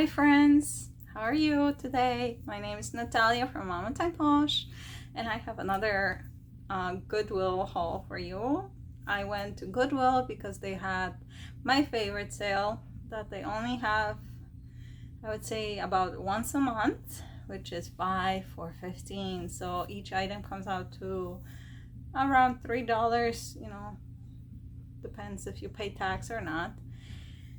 Hi friends, how are you today? My name is Natalia from Mamatime Posh, and I have another Goodwill haul for you. I went to Goodwill because they had my favorite sale that they only have, I would say, about once a month, which is 5 for 15. So each item comes out to around $3, depends if you pay tax or not.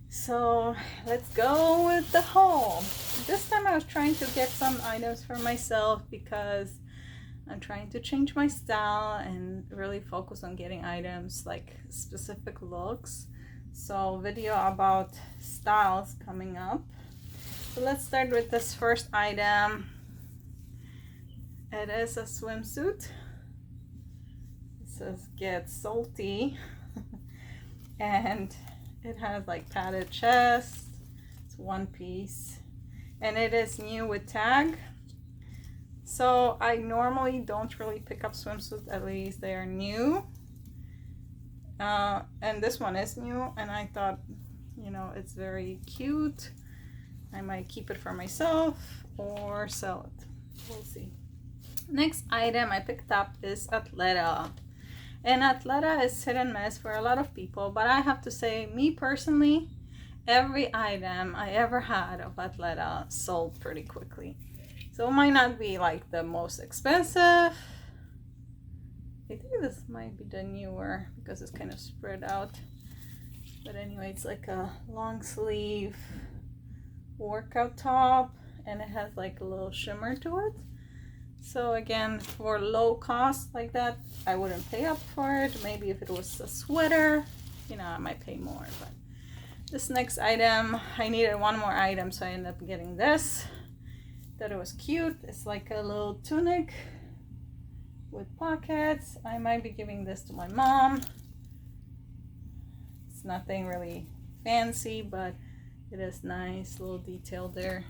So let's go with the haul. This time I was trying to get some items for myself because I'm trying to change my style and really focus on getting items like specific looks. So video about styles coming up. So let's start with this first item. It is a swimsuit. It says get salty and it has like padded chest. It's one piece and it is new with tag. So I normally don't really pick up swimsuits, at least they are new. And this one is new and I thought, it's very cute. I might keep it for myself or sell it. We'll see. Next item I picked up is Athleta. And Athleta is hit and miss for a lot of people, but I have to say, me personally, every item I ever had of Athleta sold pretty quickly. So it might not be like the most expensive. I think this might be the newer because it's kind of spread out. But anyway, it's like a long sleeve workout top and it has like a little shimmer to it. So again, for low cost like that, I wouldn't pay up for it. Maybe if it was a sweater, I might pay more. But this next item, I needed one more item, so I ended up getting this. Thought it was cute. It's like a little tunic with pockets. I might be giving this to my mom. It's nothing really fancy, but it is nice, little detail there.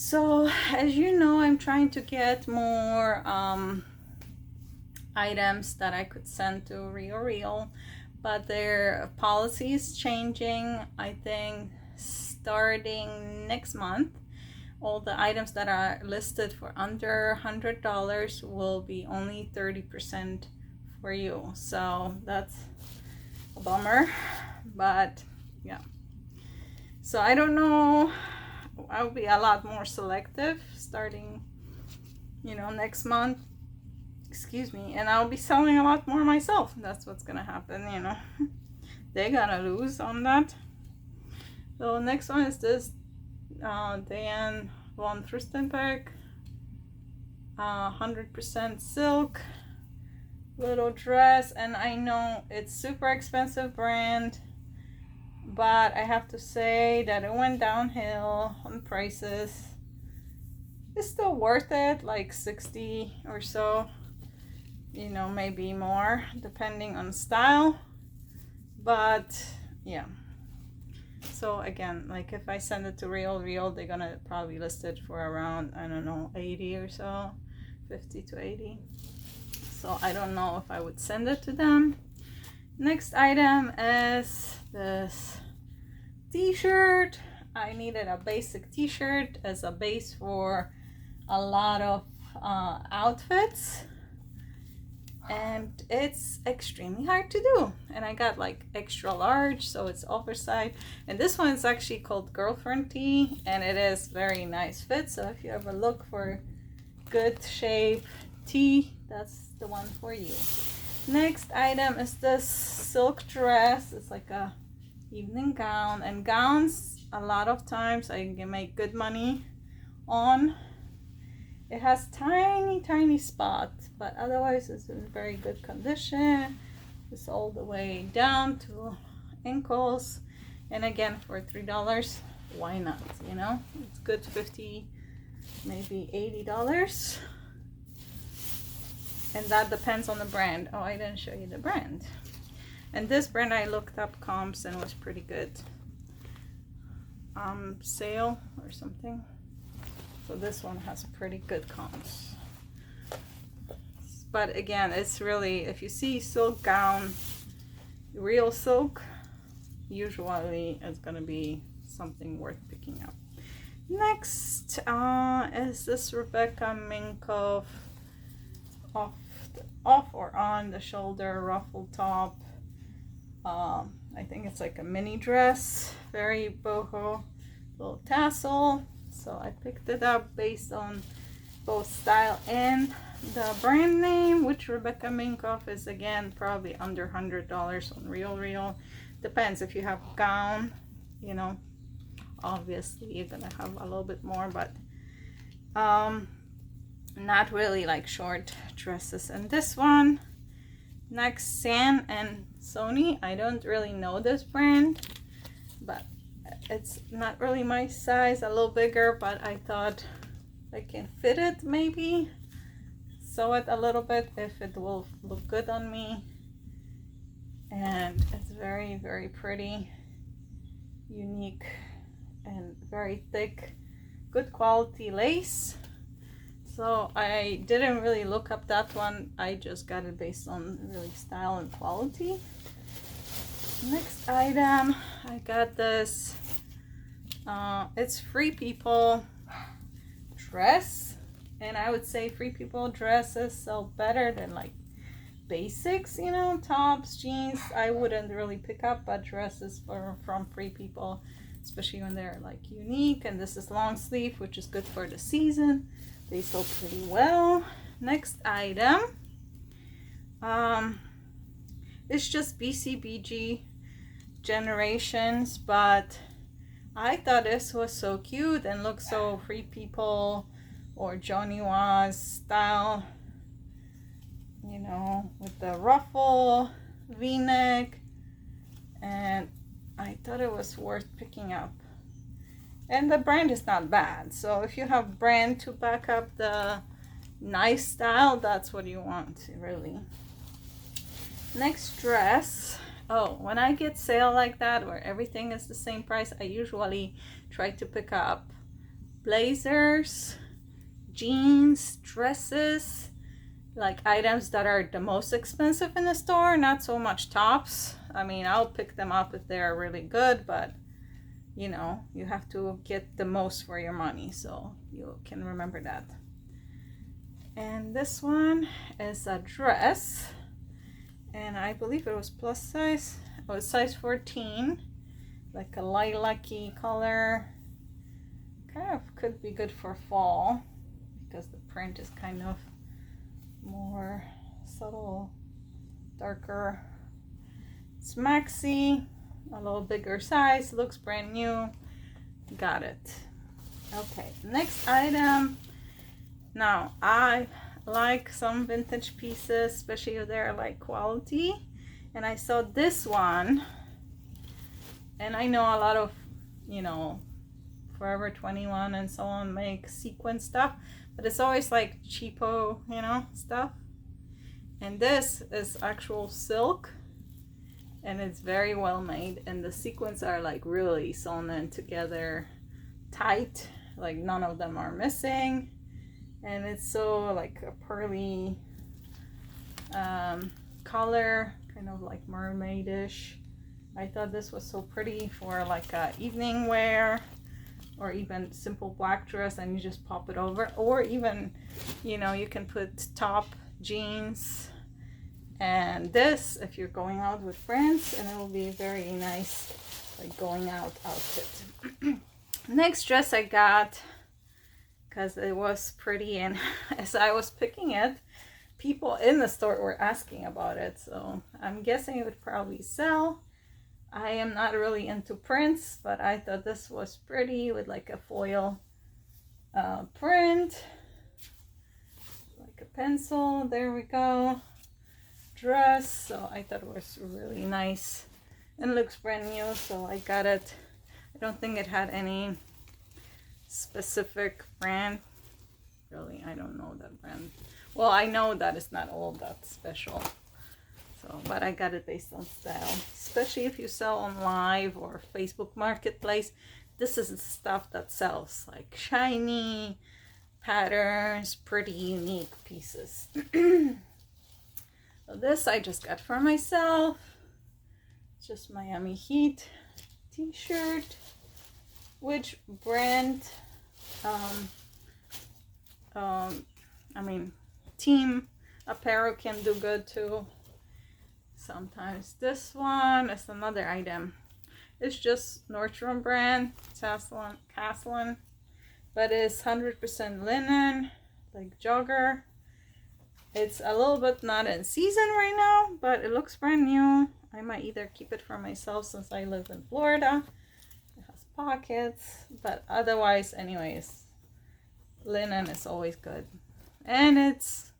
So as you know, I'm trying to get more items that I could send to Real, but their policy is changing. I think starting next month, all the items that are listed for under $100 will be only 30% for you. So that's a bummer, but yeah. So I don't know. I'll be a lot more selective starting, next month. Excuse me. And I'll be selling a lot more myself. That's what's gonna happen, They're gonna lose on that. So next one is this Diane von Furstenberg 100% silk little dress. And I know it's super expensive brand, but I have to say that it went downhill on prices. It's still worth it, like 60 or so, maybe more depending on style. But yeah, so again, like if I send it to Real, they're gonna probably list it for around, I don't know, 80 or so, 50 to 80. So I don't know if I would send it to them. Next item is this t-shirt. I needed a basic t-shirt as a base for a lot of outfits, and it's extremely hard to do. And I got like extra large, so it's oversized. And this one is actually called girlfriend tee, and it is very nice fit. So if you ever look for good shape tee, that's the one for you. Next item is this silk dress. It's like a evening gown, and gowns a lot of times I can make good money on. It has tiny spots, but otherwise it's in very good condition. It's all the way down to ankles, and again for $3, why not? It's good. 50, maybe $80. And that depends on the brand. Oh, I didn't show you the brand. And this brand I looked up comps and was pretty good. Sale or something. So this one has pretty good comps. But again, it's really, if you see silk gown, real silk, usually it's gonna be something worth picking up. Next is this Rebecca Minkoff off or on the shoulder ruffle top. I think it's like a mini dress, very boho, little tassel. So I picked it up based on both style and the brand name, which Rebecca Minkoff is, again, probably under $100 on Real. Depends if you have a gown, you know, obviously you're gonna have a little bit more, but not really like short dresses. And this one next, San and Sony. I don't really know this brand, but it's not really my size, a little bigger, but I thought I can fit it, maybe sew it a little bit if it will look good on me. And it's very, very pretty, unique, and very thick, good quality lace. So I didn't really look up that one. I just got it based on really style and quality. Next item, I got this. It's Free People dress. And I would say Free People dresses sell better than like basics, you know, tops, jeans. I wouldn't really pick up, but dresses from Free People, especially when they're like unique. And this is long sleeve, which is good for the season. They sell pretty well. Next item, it's just BCBG Generations, but I thought this was so cute and looked so Free People or Johnny Was style, you know, with the ruffle, V-neck, and I thought it was worth picking up. And the brand is not bad. So if you have brand to back up the nice style, that's what you want, really. Next dress. Oh, when I get sale like that where everything is the same price, I usually try to pick up blazers, jeans, dresses, like items that are the most expensive in the store, not so much tops. I mean, I'll pick them up if they're really good, but you know, you have to get the most for your money, so you can remember that. And this one is a dress, and I believe it was plus size. It was size 14, like a lilac-y color. Kind of could be good for fall because the print is kind of more subtle, darker. It's maxi, a little bigger size, looks brand new. Got it. Okay, next item. Now, I like some vintage pieces, especially if they're like quality, and I saw this one, and I know a lot of, you know, Forever 21 and so on make sequin stuff, but it's always like cheapo, you know, stuff. And this is actual silk, and it's very well made, and the sequins are like really sewn in together tight, like none of them are missing, and it's so like a pearly color, kind of like mermaidish. I thought this was so pretty for like a evening wear, or even simple black dress and you just pop it over, or even, you know, you can put top, jeans, and this if you're going out with friends, and it will be a very nice like going out outfit. Next dress I got because it was pretty, and as I was picking it, people in the store were asking about it, so I'm guessing it would probably sell. I am not really into prints, but I thought this was pretty with like a foil print, like a pencil. There we go. Dress. So I thought it was really nice and looks brand new, so I got it. I don't think it had any specific brand. Really, I don't know that brand. Well, I know that it's not all that special. So, but I got it based on style, especially if you sell on Live or Facebook Marketplace. This is the stuff that sells, like shiny patterns, pretty unique pieces. So this I just got for myself. It's just Miami Heat t-shirt, which brand, I mean, team apparel can do good too. Sometimes this one is another item. It's just Nordstrom brand, Caslin, but it's 100% linen, like jogger. It's a little bit not in season right now, but it looks brand new. I might either keep it for myself since I live in Florida. It has pockets, but otherwise, anyways, linen is always good. And it's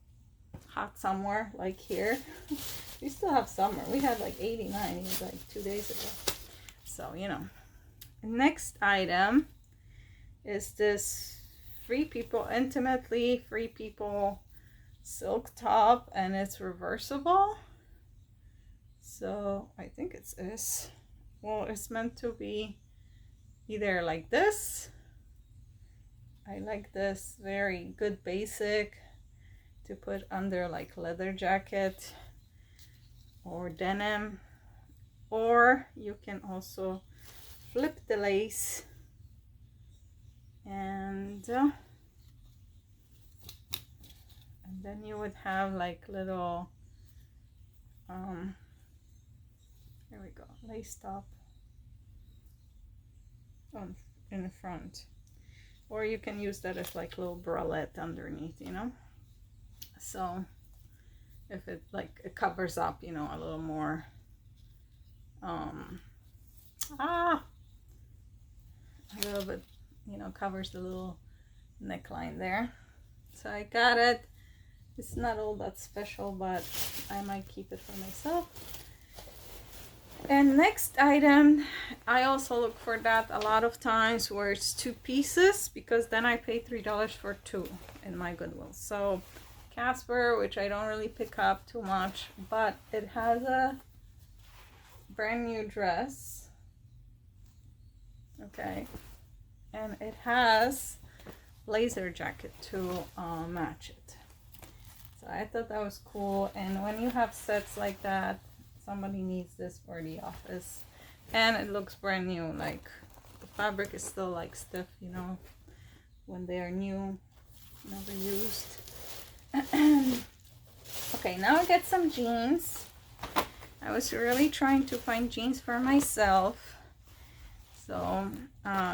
hot somewhere, like here. We still have summer. We had like 89 like 2 days ago. So, you know. Next item is this Free People, Intimately Free People silk top, and it's reversible. So I think it's this. Well, it's meant to be either like this. I like this, very good basic to put under like leather jacket or denim, or you can also flip the lace and then you would have like little here we go, lace top on in the front, or you can use that as like little bralette underneath, you know. So if it like it covers up, you know, a little more a little bit, you know, covers the little neckline there. So I got it. It's not all that special, but I might keep it for myself. And next item, I also look for that a lot of times where it's 2 pieces, because then I pay $3 for 2 in my Goodwill. So Casper, which I don't really pick up too much, but it has a brand new dress. Okay. And it has blazer jacket to match it. So I thought that was cool. And when you have sets like that, somebody needs this for the office. And it looks brand new. Like the fabric is still like stiff, you know, when they are new, never used. Okay, now I get some jeans. I was really trying to find jeans for myself. So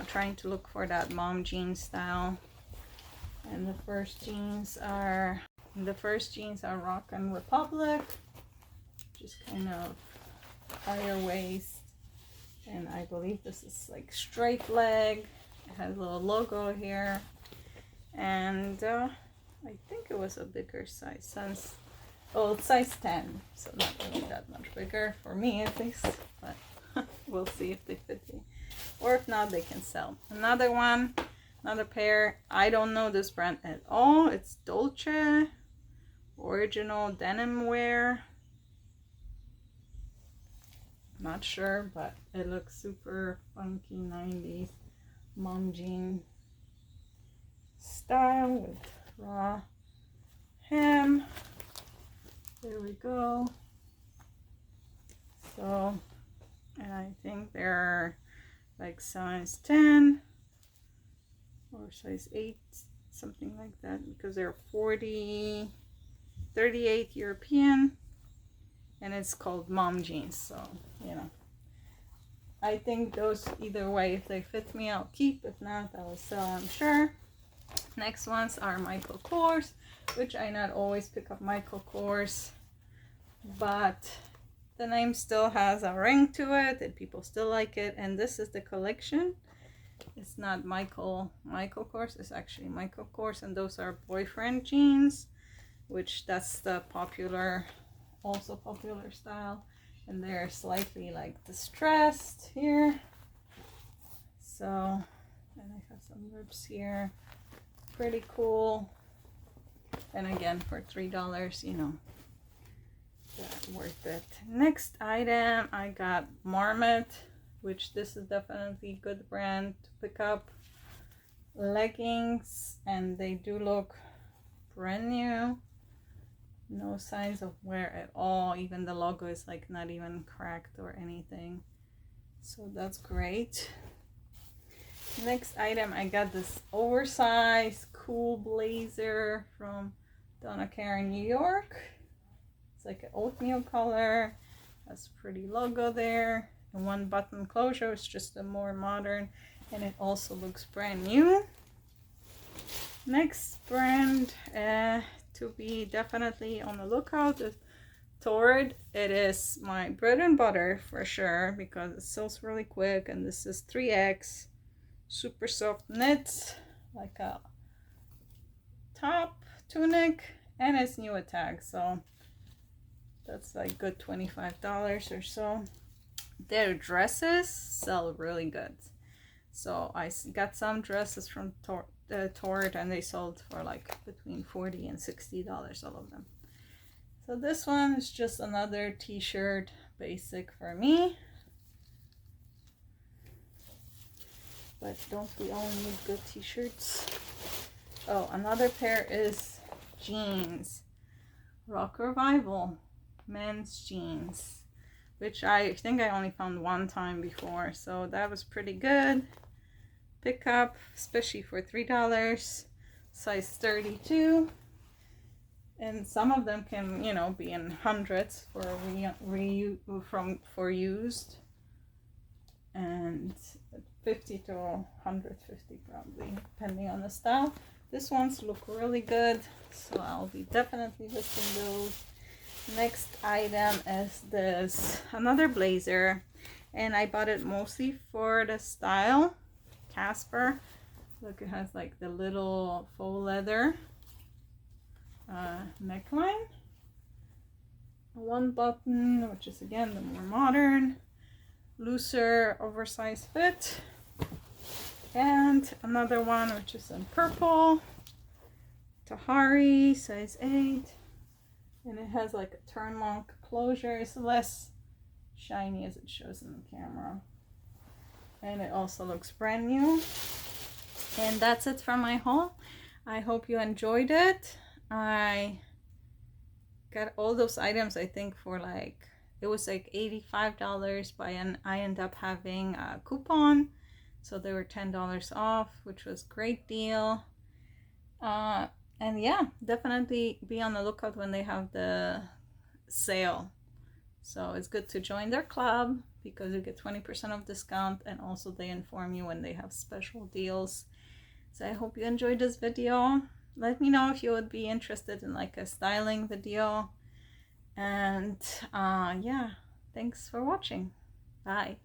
trying to look for that mom jean style. And the first jeans are Rock and Republic, just kind of higher waist, and I believe this is like straight leg. It has a little logo here, and I think it was a bigger size since, oh, it's size 10, so not really that much bigger for me at least, but we'll see if they fit me, or if not, they can sell. Another pair. I don't know this brand at all. It's Dolce Original Denim Wear. Not sure, but it looks super funky 90s mom jean style with raw hem. There we go. So, and I think they're like size 10 or size 8, something like that, because they're 38 European, and it's called mom jeans. So, you know, I think those, either way, if they fit me, I'll keep. If not, I will sell, I'm sure. Next ones are Michael Kors, which I not always pick up Michael Kors, but the name still has a ring to it and people still like it. And this is the collection. It's not Michael Kors, it's actually Michael Kors, and those are boyfriend jeans, which that's the also popular style, and they're slightly like distressed here. So, and I have some rips here, pretty cool. And again, for $3, you know, worth it. Next item, I got Marmot, which this is definitely a good brand to pick up. Leggings, and they do look brand new. No signs of wear at all. Even the logo is like not even cracked or anything. So that's great. Next item, I got this oversized cool blazer from Donna Karan, New York. It's like an oatmeal color. That's a pretty logo there. And one button closure is just a more modern, and it also looks brand new. Next brand to be definitely on the lookout is Thrift. It is my bread and butter for sure because it sells really quick, and this is 3X super soft knits, like a top tunic, and it's new at tag, so that's like good $25 or so. Their dresses sell really good, so I got some dresses from Thrift, and they sold for like between $40 and $60, all of them. So this one is just another t-shirt, basic for me. But don't we all need good t-shirts? Oh, another pair is jeans. Rock Revival men's jeans, which I think I only found one time before, so that was pretty good. Pick up, especially for $3, size 32. And some of them can, you know, be in hundreds for used, and 50 to 150 probably, depending on the style. This ones look really good, so I'll be definitely listing those. Next item is this, another blazer, and I bought it mostly for the style. Casper. Look, it has like the little faux leather neckline, one button, which is again the more modern, looser oversized fit, and another one which is in purple, Tahari, size 8, and it has like a turn lock closure. It's less shiny as it shows in the camera, and it also looks brand new. And that's it from my haul. I hope you enjoyed it. I got all those items, I think, for like, it was like $85, but I ended up having a coupon, so they were $10 off, which was a great deal. And yeah, definitely be on the lookout when they have the sale. So it's good to join their club because you get 20% off discount, and also they inform you when they have special deals. So I hope you enjoyed this video. Let me know if you would be interested in like a styling video. And yeah, thanks for watching. Bye.